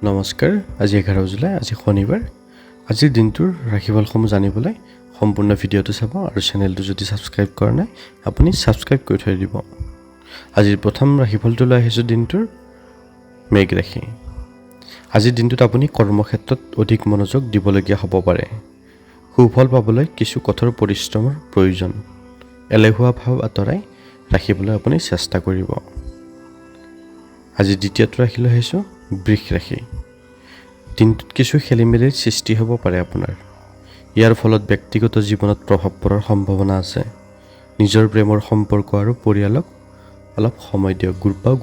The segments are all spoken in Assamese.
নমস্কাৰ, আজি 11 জুলাই, আজি শনিবাৰ। আজিৰ দিনটোৰ ৰাশিফলসমূহ জানিবলৈ সম্পূৰ্ণ ভিডিঅ'টো চাব আৰু চেনেলটো যদি ছাবস্ক্ৰাইব কৰা নাই আপুনি ছাবস্ক্ৰাইব কৰি থৈ দিব। আজিৰ প্ৰথম ৰাশিফলটো লৈ আহিছোঁ দিনটোৰ মেঘ ৰাশি। আজিৰ দিনটোত আপুনি কৰ্মক্ষেত্ৰত অধিক মনোযোগ দিবলগীয়া হ'ব পাৰে। সুফল পাবলৈ কিছু কঠোৰ পৰিশ্ৰমৰ প্ৰয়োজন। এলেহুৱা ভাৱ আঁতৰাই ৰাখিবলৈ আপুনি চেষ্টা কৰিব। আজি দ্বিতীয়টো ৰাশি লৈ আহিছোঁ বৃষ ৰাশি। দিনটোত কিছু খেলিমেলিৰ সৃষ্টি হ'ব পাৰে আপোনাৰ। ইয়াৰ ফলত ব্যক্তিগত জীৱনত প্ৰভাৱ পৰাৰ সম্ভাৱনা আছে। নিজৰ প্ৰেমৰ সম্পৰ্ক আৰু পৰিয়ালক অলপ সময় দিয়ক,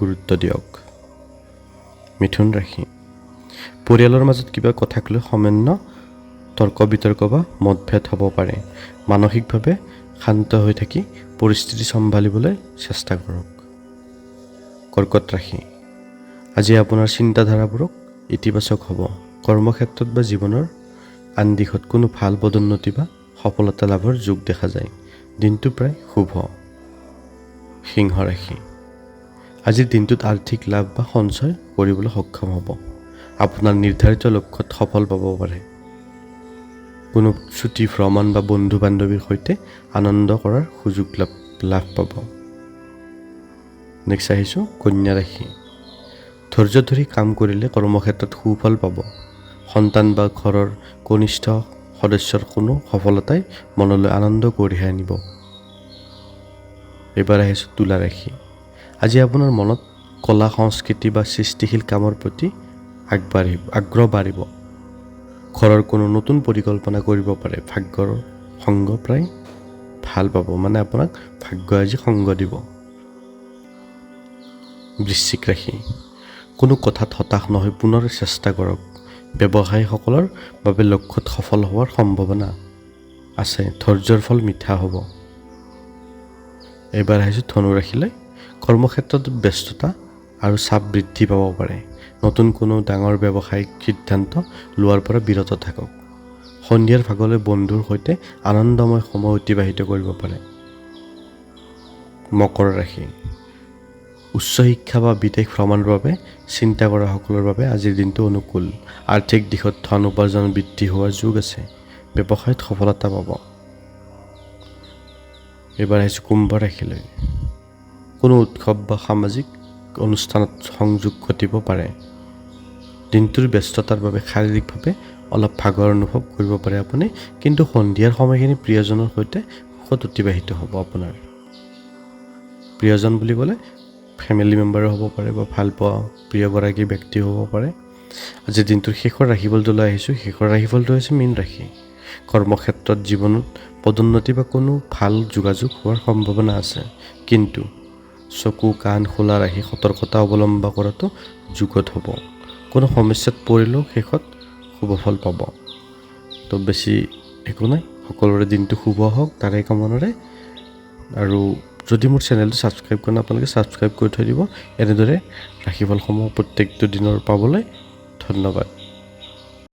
গুৰুত্ব দিয়ক। মিথুন ৰাশি। পৰিয়ালৰ মাজত কিবা কথাক লৈ সামান্য তৰ্ক বিতৰ্ক বা মতভেদ হ'ব পাৰে। মানসিকভাৱে শান্ত হৈ থাকি পৰিস্থিতি চম্ভালিবলৈ চেষ্টা কৰক। কৰ্কট ৰাশি। আজি আপোনাৰ চিন্তাধাৰাবোৰক ইতিবাচক হ'ব। কৰ্মক্ষেত্ৰত বা জীৱনৰ আন দিশত কোনো ভাল পদোন্নতি বা সফলতা লাভৰ যোগ দেখা যায়। দিনটো প্ৰায় শুভ। সিংহ ৰাশি। আজিৰ দিনটোত আৰ্থিক লাভ বা সঞ্চয় কৰিবলৈ সক্ষম হ'ব। আপোনাৰ নিৰ্ধাৰিত লক্ষ্যত সফল পাব পাৰে। কোনো ছুটি, ভ্ৰমণ বা বন্ধু বান্ধৱীৰ সৈতে আনন্দ কৰাৰ সুযোগ লাভ পাব। নেক্সট আহিছোঁ কন্যা ৰাশি। ধৈৰ্য ধৰি কাম কৰিলে কৰ্মক্ষেত্ৰত সুফল পাব। সন্তান বা ঘৰৰ কনিষ্ঠ সদস্যৰ কোনো সফলতাই মনলৈ আনন্দ কঢ়িয়াই আনিব। এইবাৰ আহিছোঁ তুলা ৰাশি। আজি আপোনাৰ মনত কলা সংস্কৃতি বা সৃষ্টিশীল কামৰ প্ৰতি আগ্ৰহ বাঢ়িব। ঘৰৰ কোনো নতুন পৰিকল্পনা কৰিব পাৰে। ভাগ্যৰ সংগ প্ৰায় ভাল পাব, মানে আপোনাক ভাগ্যই আজি সংগ দিব। বৃশ্চিক ৰাশি। কোনো কথাত হতাশ নহয় পুনৰ চেষ্টা কৰক। ব্যৱসায়ীসকলৰ বাবে লক্ষ্যত সফল হোৱাৰ সম্ভাৱনা আছে। ধৈৰ্যৰ ফল মিঠা হ'ব। এইবাৰ আহিছোঁ ধনু ৰাশিলৈ। কৰ্মক্ষেত্ৰত ব্যস্ততা আৰু চাপ বৃদ্ধি পাব পাৰে। নতুন কোনো ডাঙৰ ব্যৱসায়িক সিদ্ধান্ত লোৱাৰ পৰা বিৰত থাকক। সন্ধিয়াৰ ভাগলৈ বন্ধুৰ সৈতে আনন্দময় সময় অতিবাহিত কৰিব পাৰে। মকৰ ৰাশি। উচ্চ শিক্ষা বা বিদেশ ভ্ৰমণৰ বাবে চিন্তা কৰা সকলৰ বাবে আজিৰ দিনটো অনুকূল। আৰ্থিক দিশত ধন উপাৰ্জন বৃদ্ধি হোৱাৰ যোগ আছে। ব্যৱসায়ত সফলতা পাব। এইবাৰ আহিছোঁ কুম্ভ ৰাশিলৈ। কোনো উৎসৱ বা সামাজিক অনুষ্ঠানত সংযোগ ঘটিব পাৰে। দিনটোৰ ব্যস্ততাৰ বাবে শাৰীৰিকভাৱে অলপ ভাগৰ অনুভৱ কৰিব পাৰে আপুনি, কিন্তু সন্ধিয়াৰ সময়খিনি প্ৰিয়জনৰ সৈতে সুখত অতিবাহিত হ'ব আপোনাৰ। প্ৰিয়জন বুলি ক'লে ফেমিলি মেম্বাৰো হ'ব পাৰে বা ভাল পোৱা প্ৰিয়গৰাকী ব্যক্তিও হ'ব পাৰে। আজিৰ দিনটোৰ শেষৰ ৰাশিফলটো লৈ আহিছোঁ। শেষৰ ৰাশিফলটো হৈছে মীন ৰাশি। কৰ্মক্ষেত্ৰত জীৱনত পদোন্নতি বা কোনো ভাল যোগাযোগ হোৱাৰ সম্ভাৱনা আছে, কিন্তু চকু কাণ খোলা ৰাখি সতৰ্কতা অৱলম্বন কৰাটো যুগত হ'ব। কোনো সমস্যাত পৰিলেও শেষত শুভফল পাব। তো বেছি একো নাই, সকলোৰে দিনটো শুভ হওক তাৰে কামনাৰে। আৰু যদি মোৰ চেনেলটো ছাবস্ক্ৰাইব কৰা নাই আপোনালোকে ছাবস্ক্ৰাইব কৰি থৈ দিব। এনেদৰে ৰাশিফলসমূহ প্ৰত্যেকটো দিনৰ পাবলৈ। ধন্যবাদ।